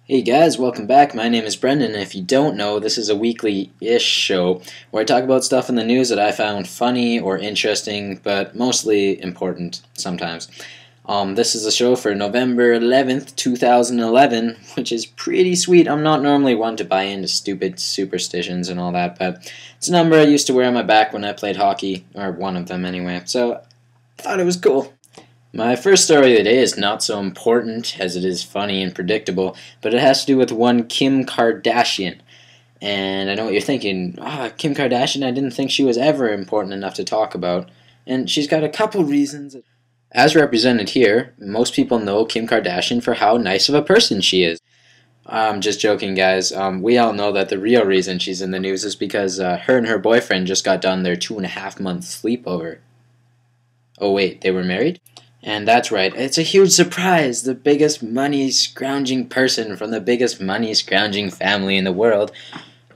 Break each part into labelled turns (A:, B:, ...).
A: Hey guys, welcome back. My name is Brendan, and if you don't know, this is a weekly-ish show where I talk about stuff in the news that I found funny or interesting, but mostly important sometimes. This is a show for November 11th, 2011, which is pretty sweet. I'm not normally one to buy into stupid superstitions and all that, but it's a number I used to wear on my back when I played hockey, or one of them anyway, so I thought it was cool. My first story of the day is not so important as it is funny and predictable, but it has to do with one Kim Kardashian. And I know what you're thinking, Kim Kardashian, I didn't think she was ever important enough to talk about. And she's got a couple reasons. As represented here, most people know Kim Kardashian for how nice of a person she is. I'm just joking, guys. We all know that the real reason she's in the news is because her and her boyfriend just got done their 2.5-month sleepover. Oh wait, they were married? And that's right, it's a huge surprise. The biggest money-scrounging person from the biggest money-scrounging family in the world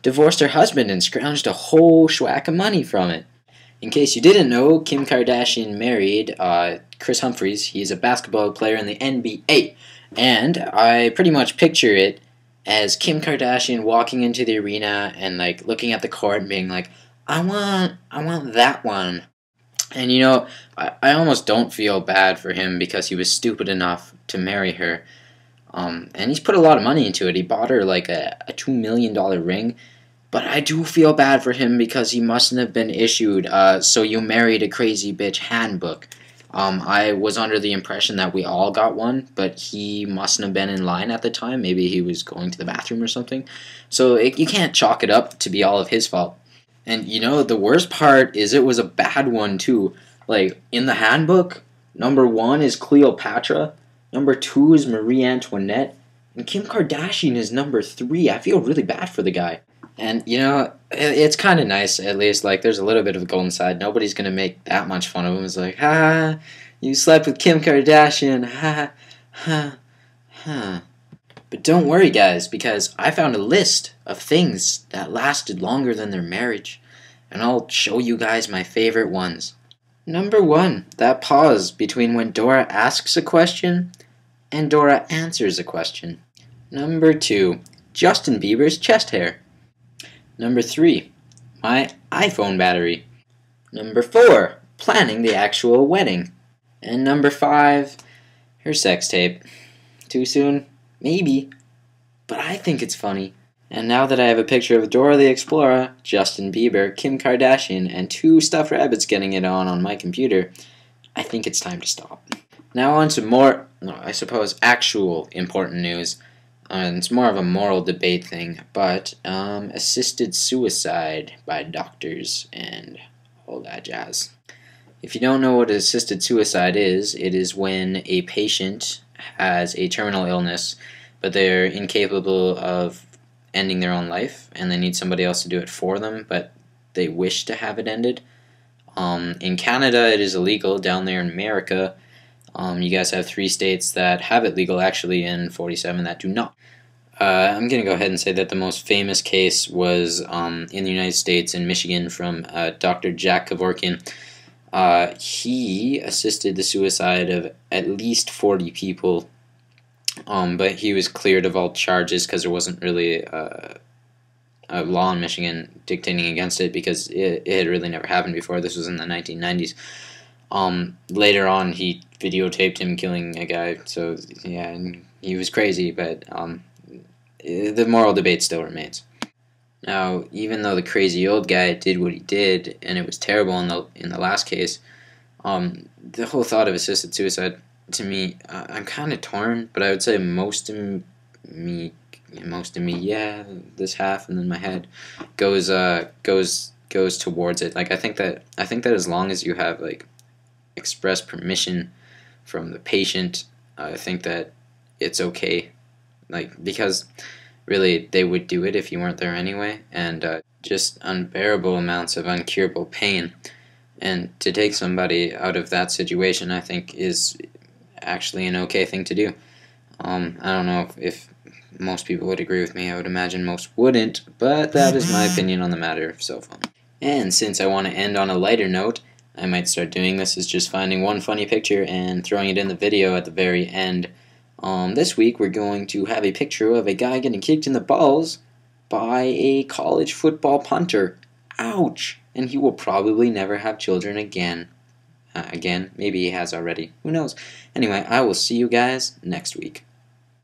A: divorced her husband and scrounged a whole schwack of money from it. In case you didn't know, Kim Kardashian married Chris Humphries. He's a basketball player in the NBA. And I pretty much picture it as Kim Kardashian walking into the arena and like looking at the court and being like, I want that one. And you know, I almost don't feel bad for him because he was stupid enough to marry her. And he's put a lot of money into it. He bought her like a $2 million ring. But I do feel bad for him because he mustn't have been issued So You Married a Crazy Bitch handbook. I was under the impression that we all got one, but he mustn't have been in line at the time. Maybe he was going to the bathroom or something. So you can't chalk it up to be all of his fault. And you know, the worst part is it was a bad one too. Like, in the handbook, number 1 is Cleopatra, number 2 is Marie Antoinette, and Kim Kardashian is number 3. I feel really bad for the guy. And you know, it's kind of nice, at least, like, there's a little bit of a golden side. Nobody's gonna make that much fun of him. It's like, you slept with Kim Kardashian, But don't worry, guys, because I found a list of things that lasted longer than their marriage, and I'll show you guys my favorite ones. Number 1, that pause between when Dora asks a question and Dora answers a question. Number 2, Justin Bieber's chest hair. Number 3, my iPhone battery. Number 4, planning the actual wedding. And number 5, her sex tape. Too soon? Maybe, but I think it's funny. And now that I have a picture of Dora the Explorer, Justin Bieber, Kim Kardashian, and 2 stuffed rabbits getting it on my computer, I think it's time to stop. Now on to more, I suppose, actual important news. It's more of a moral debate thing, but assisted suicide by doctors and all that jazz. If you don't know what assisted suicide is, it is when a patient has a terminal illness, but they're incapable of ending their own life, and they need somebody else to do it for them, but they wish to have it ended. In Canada, it is illegal. Down there in America, you guys have 3 states that have it legal, actually, and 47 that do not. I'm going to go ahead and say that the most famous case was in the United States, in Michigan, from Dr. Jack Kevorkian. He assisted the suicide of at least 40 people, but he was cleared of all charges because there wasn't really a law in Michigan dictating against it, because it had really never happened before. This was in the 1990s. Later on, he videotaped him killing a guy, so yeah, he was crazy, but the moral debate still remains. Now, even though the crazy old guy did what he did, and it was terrible in the last case, the whole thought of assisted suicide, to me, I'm kind of torn, but I would say most of me, yeah, this half, and then my head goes towards it. Like, I think that as long as you have like express permission from the patient, I think that it's okay. Like, because really, they would do it if you weren't there anyway, and just unbearable amounts of uncurable pain. And to take somebody out of that situation, I think, is actually an okay thing to do. I don't know if most people would agree with me. I would imagine most wouldn't, but that is my opinion on the matter of cell phone. And since I want to end on a lighter note, I might start doing this as just finding one funny picture and throwing it in the video at the very end. This week we're going to have a picture of a guy getting kicked in the balls by a college football punter. Ouch! And he will probably never have children again. Maybe he has already. Who knows? Anyway, I will see you guys next week.